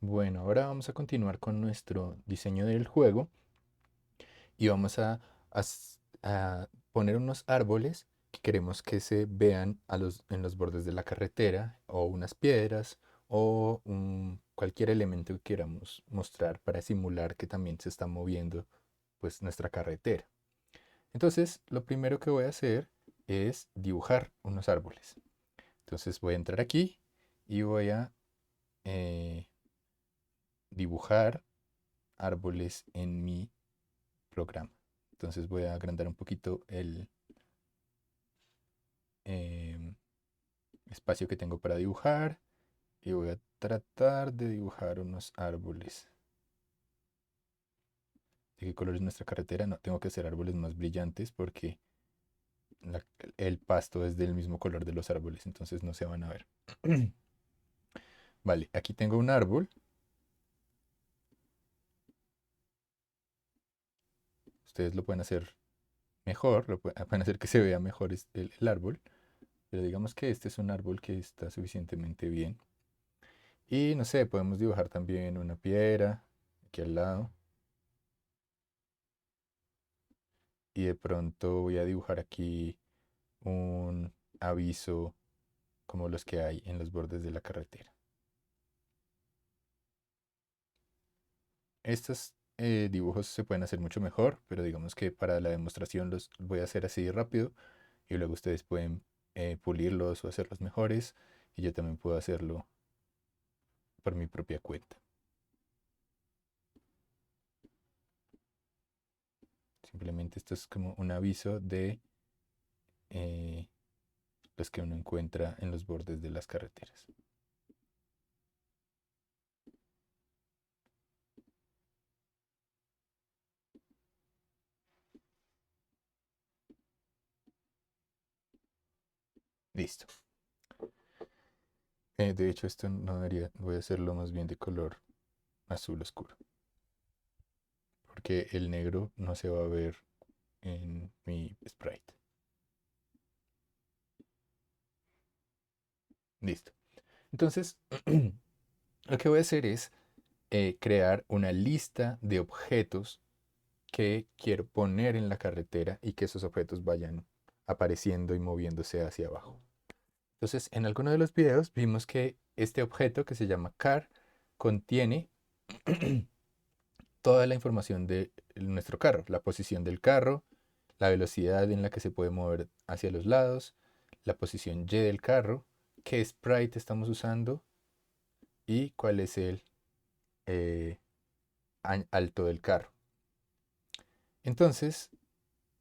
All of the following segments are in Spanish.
Bueno, ahora vamos a continuar con nuestro diseño del juego y vamos a poner unos árboles que queremos que se vean en los bordes de la carretera o unas piedras o cualquier elemento que queramos mostrar para simular que también se está moviendo pues nuestra carretera. Entonces, lo primero que voy a hacer es dibujar unos árboles. Entonces voy a entrar aquí y voy a eh, dibujar árboles en mi programa. Entonces voy a agrandar un poquito el em, espacio que tengo para dibujar y voy a tratar de dibujar unos árboles. ¿De qué color es nuestra carretera? No, tengo que hacer árboles más brillantes porque la- el pasto es del mismo color de los árboles, entonces no se van a ver. Vale, aquí tengo un árbol. Ustedes lo pueden hacer mejor, pueden hacer que se vea mejor el árbol, pero digamos que este es un árbol que está suficientemente bien. Y no sé, podemos dibujar también una piedra aquí al lado. Y de pronto voy a dibujar aquí un aviso como los que hay en los bordes de la carretera. Estos dibujos se pueden hacer mucho mejor, pero digamos que para la demostración los voy a hacer así rápido y luego ustedes pueden pulirlos o hacerlos mejores y yo también puedo hacerlo por mi propia cuenta. Simplemente esto es como un aviso de eh, los que uno encuentra en los bordes de las carreteras. Listo. De hecho, esto no debería, voy a hacerlo más bien de color azul oscuro, porque el negro no se va a ver en mi sprite. Listo. Entonces, lo que voy a hacer es crear una lista de objetos que quiero poner en la carretera y que esos objetos vayan apareciendo y moviéndose hacia abajo. Entonces, en alguno de los videos vimos que este objeto que se llama car contiene toda la información de nuestro carro, la posición del carro, la velocidad en la que se puede mover hacia los lados, la posición Y del carro, qué sprite estamos usando y cuál es el eh, alto del carro. Entonces,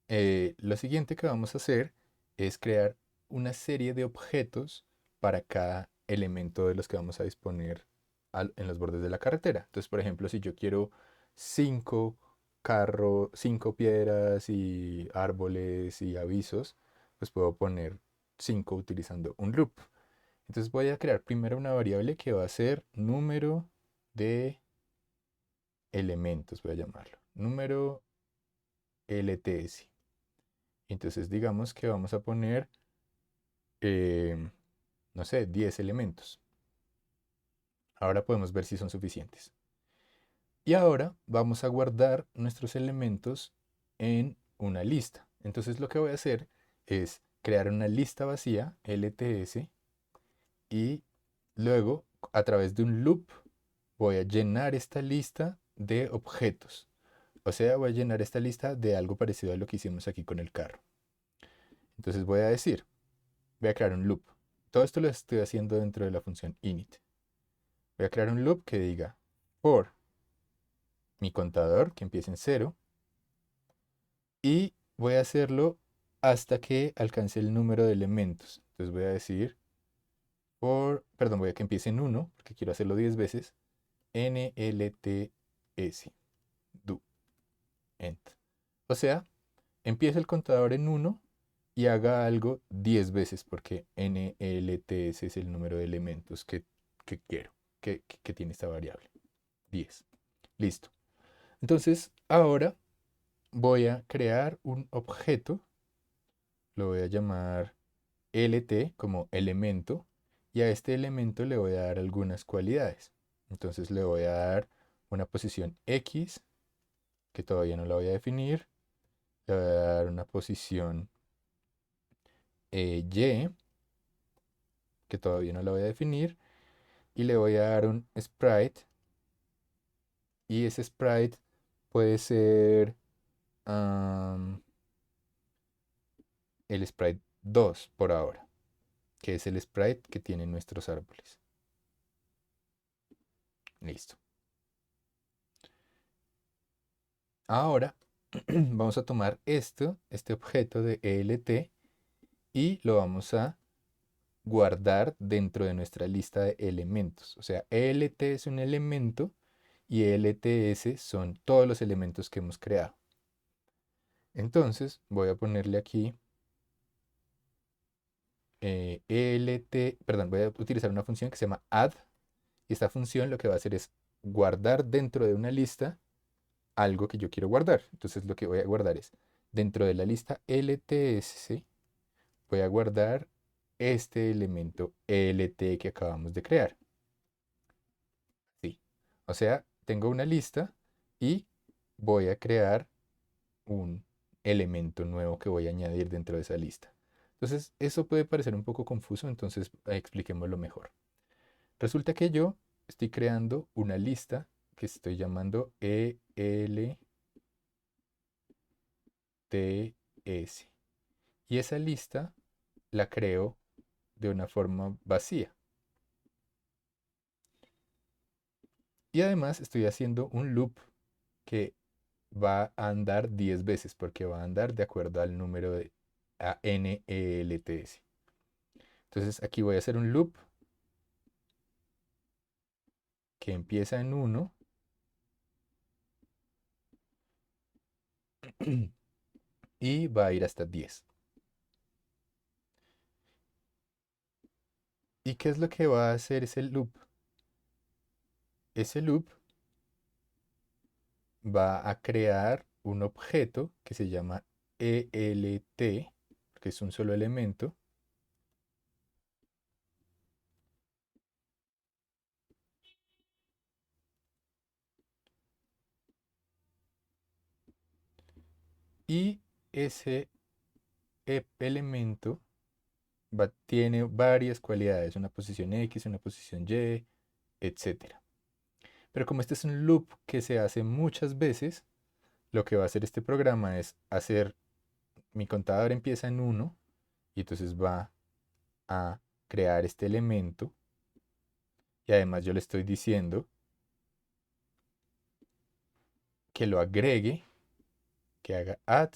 lo siguiente que vamos a hacer es crear una serie de objetos para cada elemento de los que vamos a disponer en los bordes de la carretera. Entonces, por ejemplo, si yo quiero cinco cinco piedras y árboles y avisos, pues puedo poner 5 utilizando un loop. Entonces voy a crear primero una variable que va a ser número de elementos, voy a llamarlo. Número LTS. Entonces digamos que vamos a poner, eh, no sé, 10 elementos. Ahora podemos ver si son suficientes. Y ahora vamos a guardar nuestros elementos en una lista. Entonces lo que voy a hacer es crear una lista vacía, LTS, y luego a través de un loop voy a llenar esta lista de objetos. O sea, voy a llenar esta lista de algo parecido a lo que hicimos aquí con el carro. Entonces voy a decir, voy a crear un loop. Todo esto lo estoy haciendo dentro de la función init. Voy a crear un loop que diga for mi contador, que empiece en cero, y voy a hacerlo hasta que alcance el número de elementos. Entonces voy a decir perdón, voy a que empiece en uno porque quiero hacerlo 10 veces, nlts, do, end. O sea, empieza el contador en uno y haga algo 10 veces porque nlts es el número de elementos que quiero, que tiene esta variable. 10. Listo. Entonces, ahora voy a crear un objeto, lo voy a llamar lt como elemento, y a este elemento le voy a dar algunas cualidades. Entonces le voy a dar una posición X, que todavía no la voy a definir. Le voy a dar una posición Y, que todavía no la voy a definir. Y le voy a dar un sprite. Y ese sprite puede ser el sprite 2 por ahora, que es el sprite que tienen nuestros árboles. Listo. Ahora vamos a tomar este objeto de ELT y lo vamos a guardar dentro de nuestra lista de elementos. O sea, ELT es un elemento y ELTS son todos los elementos que hemos creado. Entonces voy a ponerle aquí ELT, perdón, voy a utilizar una función que se llama add y esta función lo que va a hacer es guardar dentro de una lista algo que yo quiero guardar. Entonces lo que voy a guardar es dentro de la lista LTS voy a guardar este elemento ELT que acabamos de crear. Sí. O sea, tengo una lista y voy a crear un elemento nuevo que voy a añadir dentro de esa lista. Entonces, eso puede parecer un poco confuso, entonces expliquémoslo mejor. Resulta que yo estoy creando una lista que estoy llamando ELTS. Y esa lista la creo de una forma vacía. Y además estoy haciendo un loop que va a andar 10 veces porque va a andar de acuerdo al número de NELTS. Entonces aquí voy a hacer un loop que empieza en 1 y va a ir hasta 10. ¿Y qué es lo que va a hacer ese loop? Ese loop va a crear un objeto que se llama ELT, que es un solo elemento, y ese elemento tiene varias cualidades, una posición X, una posición Y, etcétera. Pero como este es un loop que se hace muchas veces, lo que va a hacer este programa es hacer, mi contador empieza en 1 y entonces va a crear este elemento y además yo le estoy diciendo que lo agregue, que haga add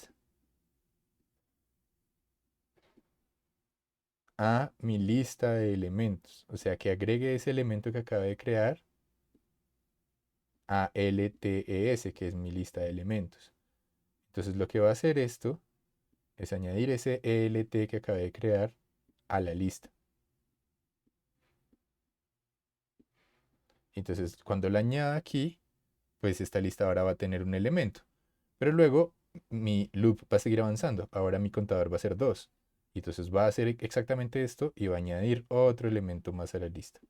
a mi lista de elementos. O sea, que agregue ese elemento que acabé de crear a LTES, que es mi lista de elementos. Entonces lo que va a hacer esto es añadir ese ELT que acabé de crear a la lista. Entonces cuando lo añada aquí, pues esta lista ahora va a tener un elemento. Pero luego mi loop va a seguir avanzando. Ahora mi contador va a ser 2. Y entonces va a hacer exactamente esto y va a añadir otro elemento más a la lista.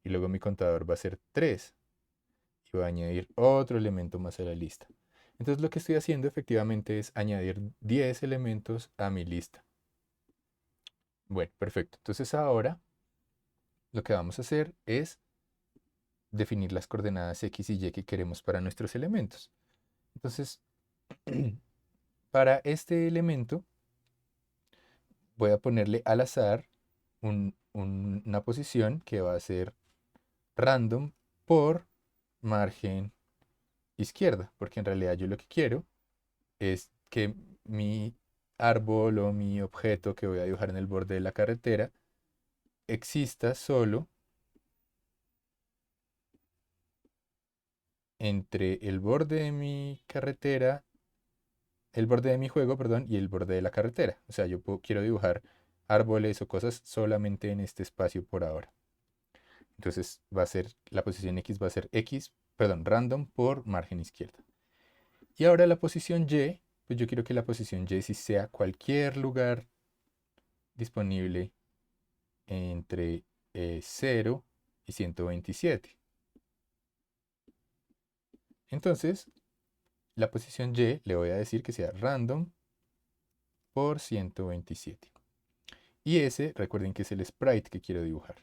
Y luego mi contador va a ser 3 y va a añadir otro elemento más a la lista. Entonces lo que estoy haciendo efectivamente es añadir 10 elementos a mi lista. Bueno, perfecto. Entonces ahora lo que vamos a hacer es definir las coordenadas X y Y que queremos para nuestros elementos. Entonces, para este elemento voy a ponerle al azar una posición que va a ser random por margen izquierda, porque en realidad yo lo que quiero es que mi árbol o mi objeto que voy a dibujar en el borde de la carretera exista solo entre el borde de mi carretera, el borde de mi juego, perdón, y el borde de la carretera. O sea, quiero dibujar árboles o cosas solamente en este espacio por ahora. Entonces va a ser, la posición X va a ser X, perdón, random por margen izquierda. Y ahora la posición Y, pues yo quiero que la posición Y sí sea cualquier lugar disponible entre 0 y 127. Entonces, la posición Y le voy a decir que sea random por 127. Y ese, recuerden que es el sprite que quiero dibujar.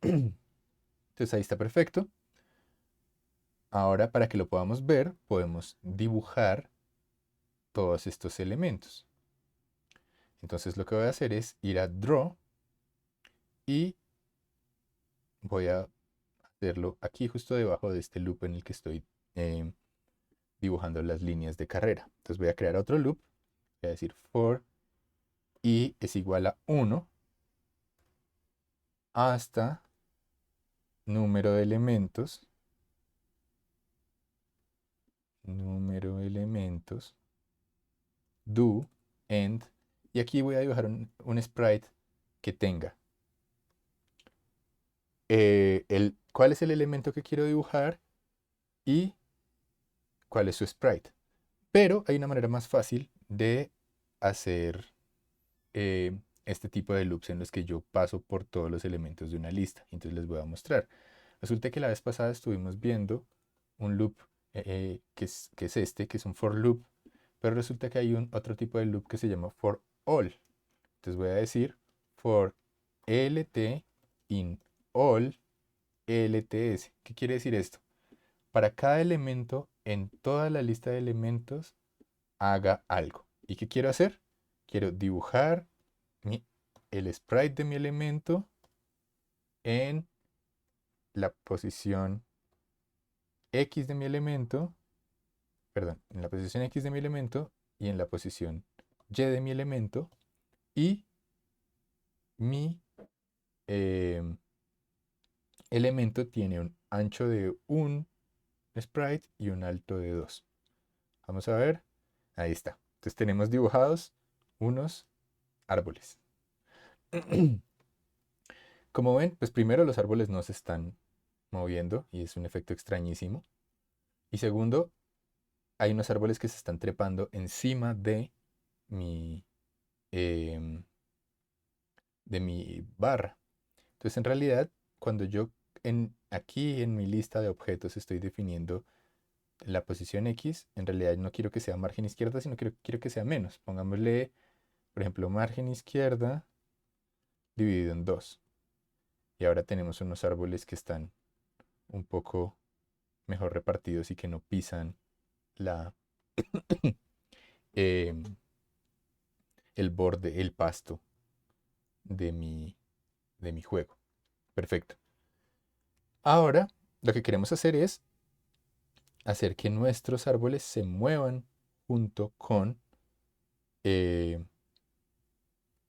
Entonces ahí está perfecto. Ahora, para que lo podamos ver, podemos dibujar todos estos elementos. Entonces lo que voy a hacer es ir a Draw y voy a hacerlo aquí justo debajo de este loop en el que estoy dibujando las líneas de carrera. Entonces voy a crear otro loop. Voy a decir for i es igual a 1 hasta número de elementos, do, end, y aquí voy a dibujar un sprite que tenga cuál es el elemento que quiero dibujar y cuál es su sprite. Pero hay una manera más fácil de hacer este tipo de loops en los que yo paso por todos los elementos de una lista. Entonces les voy a mostrar. Resulta que la vez pasada estuvimos viendo un loop que es este, que es un for loop, pero resulta que hay otro tipo de loop que se llama for all. Entonces voy a decir for lt in all lts. ¿Qué quiere decir esto? Para cada elemento en toda la lista de elementos haga algo. ¿Y qué quiero hacer? Quiero dibujar el sprite de mi elemento en la posición X de mi elemento, perdón, en la posición X de mi elemento y en la posición Y de mi elemento, y mi em, elemento tiene un ancho de un sprite y un alto de 2. Vamos a ver, ahí está. Entonces tenemos dibujados unos árboles. Como ven, pues primero los árboles no se están moviendo y es un efecto extrañísimo. Y segundo, hay unos árboles que se están trepando encima mi, em, de mi barra. Entonces, en realidad, cuando yo aquí en mi lista de objetos estoy definiendo la posición X, en realidad no quiero que sea margen izquierda, sino quiero que sea menos. Pongámosle, por ejemplo, margen izquierda dividido en 2. Y ahora tenemos unos árboles que están un poco mejor repartidos y que no pisan la, em, el borde, el pasto de mi juego. Perfecto. Ahora lo que queremos hacer es hacer que nuestros árboles se muevan junto con eh,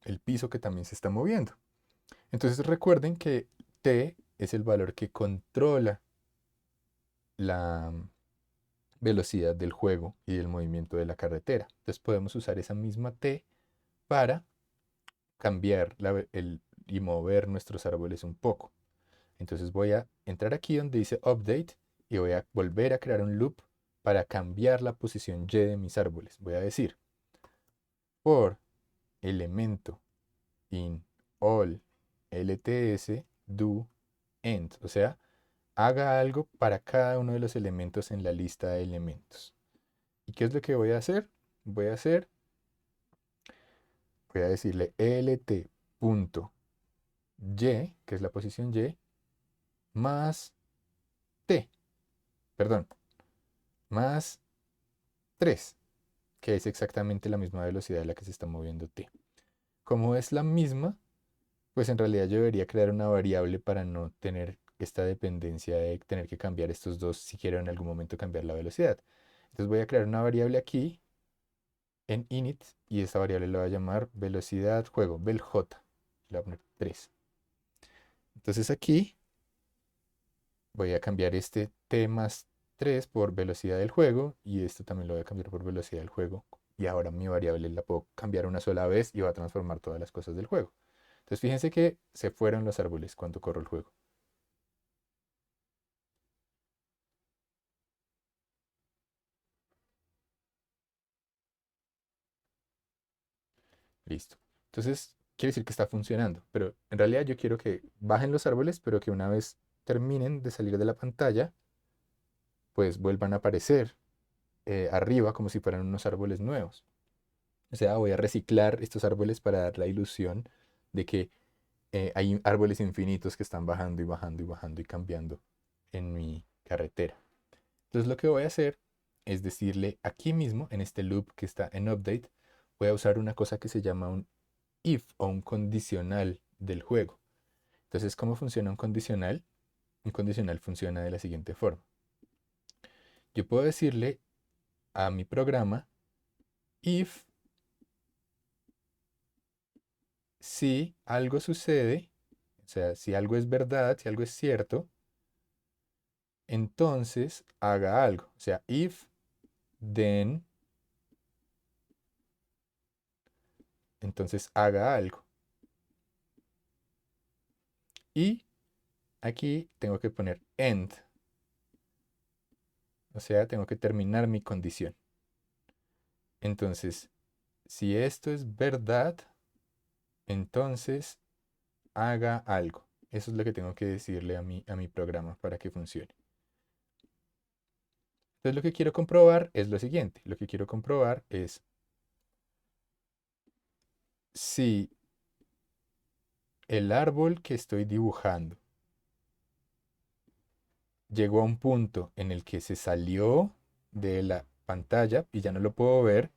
el piso que también se está moviendo. Entonces recuerden que t es el valor que controla la velocidad del juego y del movimiento de la carretera. Entonces podemos usar esa misma t para cambiar y mover nuestros árboles un poco. Entonces voy a entrar aquí donde dice Update y voy a volver a crear un loop para cambiar la posición Y de mis árboles. Voy a decir for elemento in all lts do end. O sea, haga algo para cada uno de los elementos en la lista de elementos. ¿Y qué es lo que voy a hacer? Voy a hacer, voy a decirle lt.y, que es la posición Y, más t, perdón, más 3, que es exactamente la misma velocidad a la que se está moviendo t. Como es la misma, pues en realidad yo debería crear una variable para no tener esta dependencia de tener que cambiar estos dos si quiero en algún momento cambiar la velocidad. Entonces voy a crear una variable aquí en init y esta variable la voy a llamar velocidad juego, velj. Le voy a poner 3. Entonces aquí voy a cambiar este t más 3 por velocidad del juego y esto también lo voy a cambiar por velocidad del juego. Y ahora mi variable la puedo cambiar una sola vez y va a transformar todas las cosas del juego. Entonces fíjense que se fueron los árboles cuando corro el juego. Listo. Entonces quiere decir que está funcionando. Pero en realidad yo quiero que bajen los árboles, pero que una vez terminen de salir de la pantalla, pues vuelvan a aparecer arriba como si fueran unos árboles nuevos. O sea, voy a reciclar estos árboles para dar la ilusión de que hay árboles infinitos que están bajando y bajando y bajando y cambiando en mi carretera. Entonces lo que voy a hacer es decirle aquí mismo, en este loop que está en update, voy a usar una cosa que se llama un if o un condicional del juego. Entonces, ¿cómo funciona un condicional? Un condicional funciona de la siguiente forma. Yo puedo decirle a mi programa if si algo sucede, o sea, si algo es verdad, si algo es cierto, entonces haga algo. O sea, if, then, entonces haga algo. Y aquí tengo que poner end. O sea, tengo que terminar mi condición. Entonces, si esto es verdad, entonces haga algo. Eso es lo que tengo que decirle a mi programa para que funcione. Entonces, lo que quiero comprobar es lo siguiente. Lo que quiero comprobar es si el árbol que estoy dibujando llegó a un punto en el que se salió de la pantalla y ya no lo puedo ver,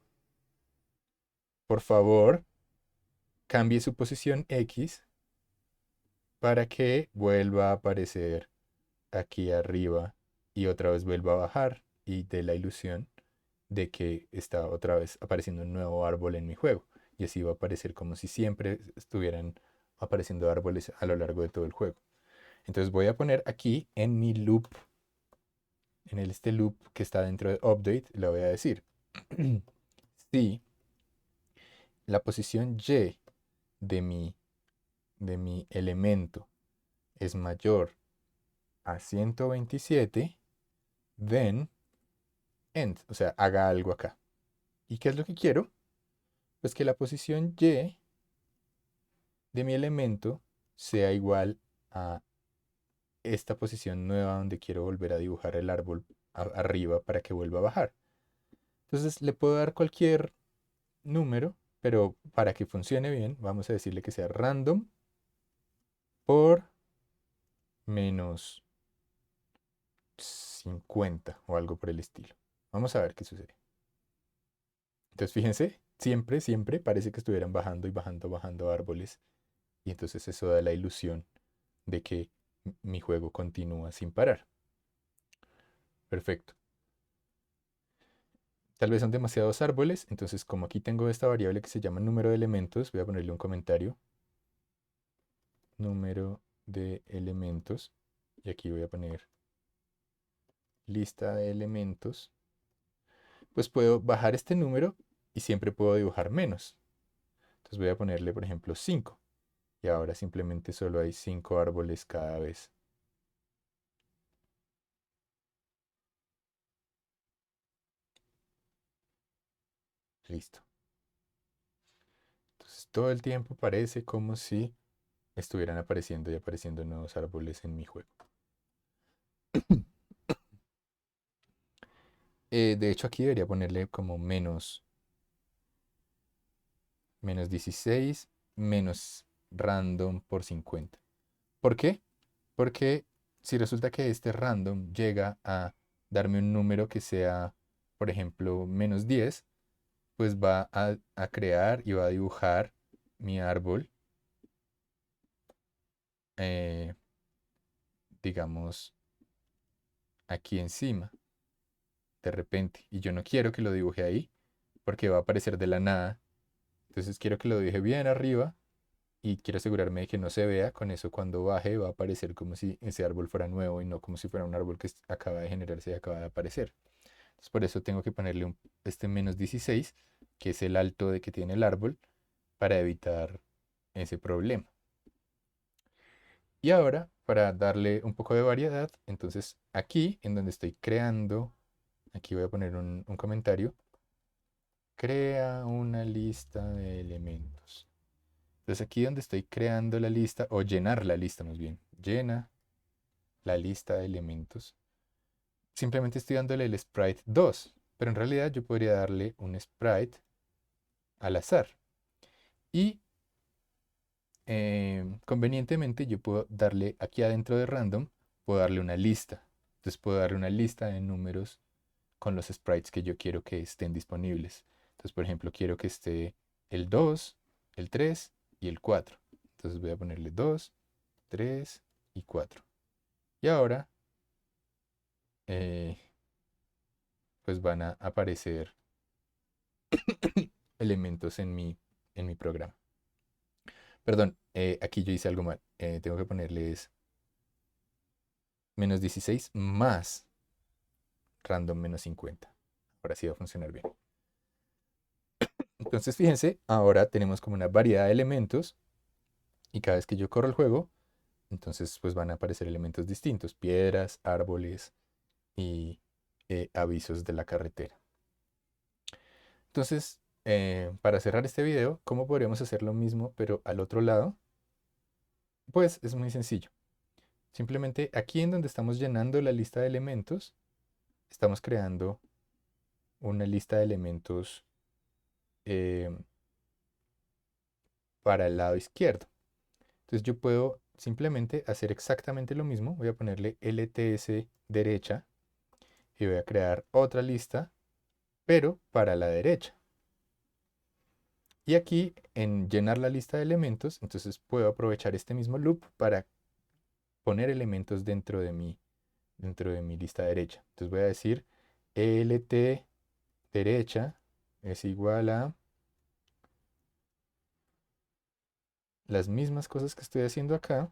por favor, cambie su posición X para que vuelva a aparecer aquí arriba y otra vez vuelva a bajar y dé la ilusión de que está otra vez apareciendo un nuevo árbol en mi juego. Y así va a aparecer como si siempre estuvieran apareciendo árboles a lo largo de todo el juego. Entonces voy a poner aquí en mi loop, en este loop que está dentro de update, le voy a decir si la posición Y de mi elemento es mayor a 127, then end, o sea, haga algo acá. ¿Y qué es lo que quiero? Pues que la posición Y de mi elemento sea igual a esta posición nueva donde quiero volver a dibujar el árbol arriba para que vuelva a bajar. Entonces le puedo dar cualquier número, pero para que funcione bien, vamos a decirle que sea random por menos 50 o algo por el estilo. Vamos a ver qué sucede. Entonces fíjense, siempre, siempre parece que estuvieran bajando y bajando, bajando árboles. Y entonces eso da la ilusión de que mi juego continúa sin parar. Perfecto. Tal vez son demasiados árboles, entonces como aquí tengo esta variable que se llama número de elementos, voy a ponerle un comentario. Número de elementos. Y aquí voy a poner lista de elementos. Pues puedo bajar este número y siempre puedo dibujar menos. Entonces voy a ponerle, por ejemplo, 5. Y ahora simplemente solo hay 5 árboles cada vez. Listo. Entonces todo el tiempo parece como si estuvieran apareciendo y apareciendo nuevos árboles en mi juego. De hecho aquí debería ponerle como menos 16 menos random por 50. ¿Por qué? Porque si resulta que este random llega a darme un número que sea, por ejemplo, menos 10, pues va a crear y va a dibujar mi árbol, eh, digamos, aquí encima, de repente. Y yo no quiero que lo dibuje ahí, porque va a aparecer de la nada. Entonces quiero que lo dibuje bien arriba y quiero asegurarme de que no se vea. Con eso cuando baje va a aparecer como si ese árbol fuera nuevo y no como si fuera un árbol que acaba de generarse y acaba de aparecer. Entonces por eso tengo que ponerle este menos 16, que es el alto de que tiene el árbol, para evitar ese problema. Y ahora, para darle un poco de variedad, entonces aquí, en donde estoy creando, aquí voy a poner un comentario, crea una lista de elementos. Entonces aquí donde estoy creando la lista, o llenar la lista más bien, llena la lista de elementos, simplemente estoy dándole el sprite 2, pero en realidad yo podría darle un sprite al azar. Y convenientemente yo puedo darle aquí adentro de random, puedo darle una lista. Entonces puedo darle una lista de números con los sprites que yo quiero que estén disponibles. Entonces, por ejemplo, quiero que esté el 2, el 3 y el 4. Entonces voy a ponerle 2, 3 y 4. Y ahora, eh, pues van a aparecer elementos en mi programa. Perdón, aquí yo hice algo mal. Tengo que ponerles -16 más random -50. Ahora sí va a funcionar bien. Entonces, fíjense, ahora tenemos como una variedad de elementos y cada vez que yo corro el juego, entonces pues van a aparecer elementos distintos, piedras, árboles y avisos de la carretera. Entonces, para cerrar este video, ¿cómo podríamos hacer lo mismo pero al otro lado? Pues es muy sencillo. Simplemente aquí en donde estamos llenando la lista de elementos, estamos creando una lista de elementos eh, para el lado izquierdo. Entonces yo puedo simplemente hacer exactamente lo mismo. Voy a ponerle LTS derecha y voy a crear otra lista, pero para la derecha. Y aquí en llenar la lista de elementos, entonces puedo aprovechar este mismo loop para poner elementos dentro de mi lista derecha. Entonces voy a decir LT derecha es igual a las mismas cosas que estoy haciendo acá,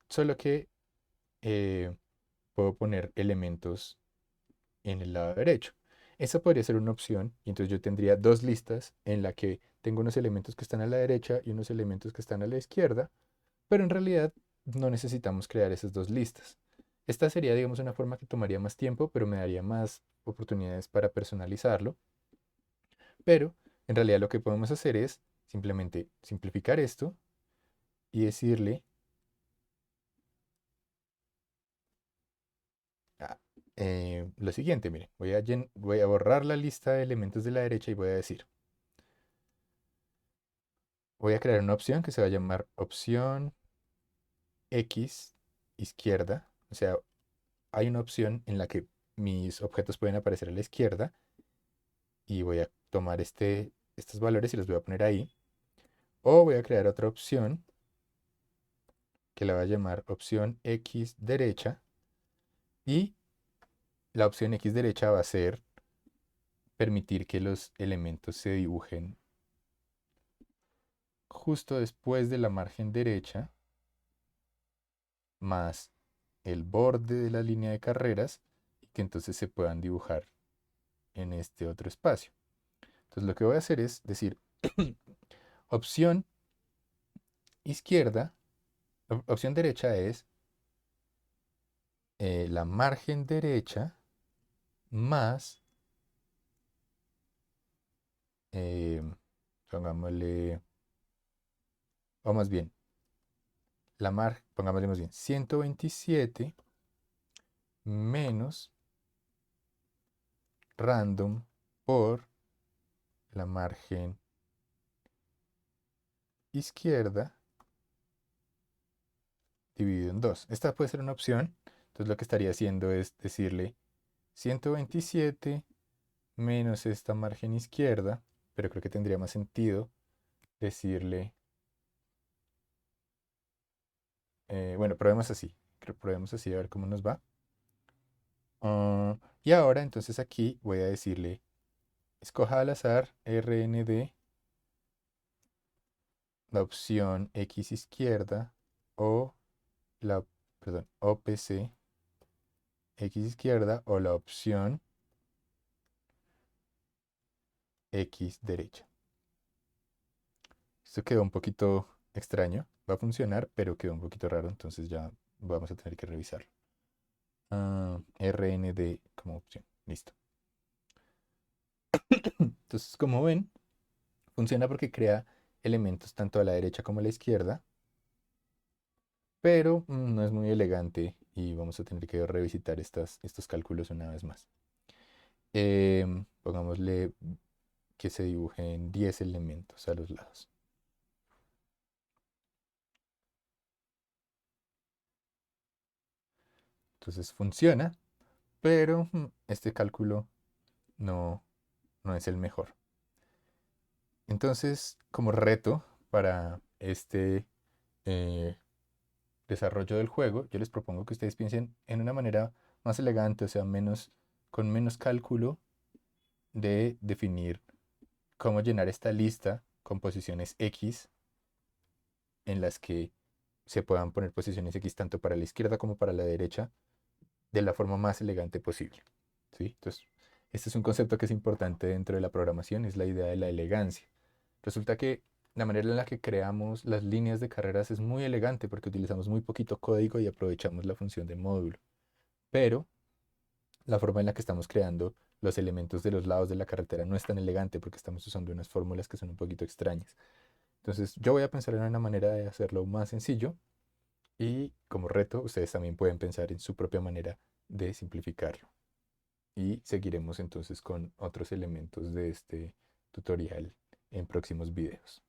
solo que puedo poner elementos en el lado derecho. Esa podría ser una opción y entonces yo tendría dos listas en la que tengo unos elementos que están a la derecha y unos elementos que están a la izquierda, pero en realidad no necesitamos crear esas dos listas. Esta sería, digamos, una forma que tomaría más tiempo, pero me daría más oportunidades para personalizarlo. Pero en realidad lo que podemos hacer es simplemente simplificar esto y decirle ah, lo siguiente, mire, voy a borrar la lista de elementos de la derecha y voy a decir, voy a crear una opción que se va a llamar opción X izquierda. O sea, hay una opción en la que mis objetos pueden aparecer a la izquierda y voy a tomar estos valores y los voy a poner ahí. O voy a crear otra opción que la voy a llamar opción X derecha y la opción X derecha va a ser permitir que los elementos se dibujen justo después de la margen derecha más el borde de la línea de carreras y que entonces se puedan dibujar en este otro espacio. Entonces lo que voy a hacer es decir opción izquierda, opción derecha es la margen derecha más, eh, pongámosle, o más bien, pongámosle más bien, 127 menos random por la margen izquierda dividido en 2. Esta puede ser una opción. Entonces lo que estaría haciendo es decirle 127 menos esta margen izquierda, pero creo que tendría más sentido decirle, bueno, probemos así. Probemos así a ver cómo nos va. Y ahora entonces aquí voy a decirle, escoja al azar RND la opción X izquierda o la, perdón, OPC X izquierda o la opción X derecha. Esto quedó un poquito extraño. Va a funcionar, pero quedó un poquito raro, entonces ya vamos a tener que revisarlo. RND como opción. Listo. Entonces, como ven, funciona porque crea elementos tanto a la derecha como a la izquierda, pero no es muy elegante y vamos a tener que revisitar estos cálculos una vez más. Pongámosle que se dibujen 10 elementos a los lados. Entonces funciona, pero este cálculo no, no es el mejor. Entonces, como reto para este eh, desarrollo del juego, yo les propongo que ustedes piensen en una manera más elegante, o sea, con menos cálculo de definir cómo llenar esta lista con posiciones X en las que se puedan poner posiciones X tanto para la izquierda como para la derecha de la forma más elegante posible. ¿Sí? Entonces, este es un concepto que es importante dentro de la programación, es la idea de la elegancia. Resulta que la manera en la que creamos las líneas de carreras es muy elegante porque utilizamos muy poquito código y aprovechamos la función de módulo. Pero la forma en la que estamos creando los elementos de los lados de la carretera no es tan elegante porque estamos usando unas fórmulas que son un poquito extrañas. Entonces yo voy a pensar en una manera de hacerlo más sencillo y como reto ustedes también pueden pensar en su propia manera de simplificarlo. Y seguiremos entonces con otros elementos de este tutorial en próximos videos.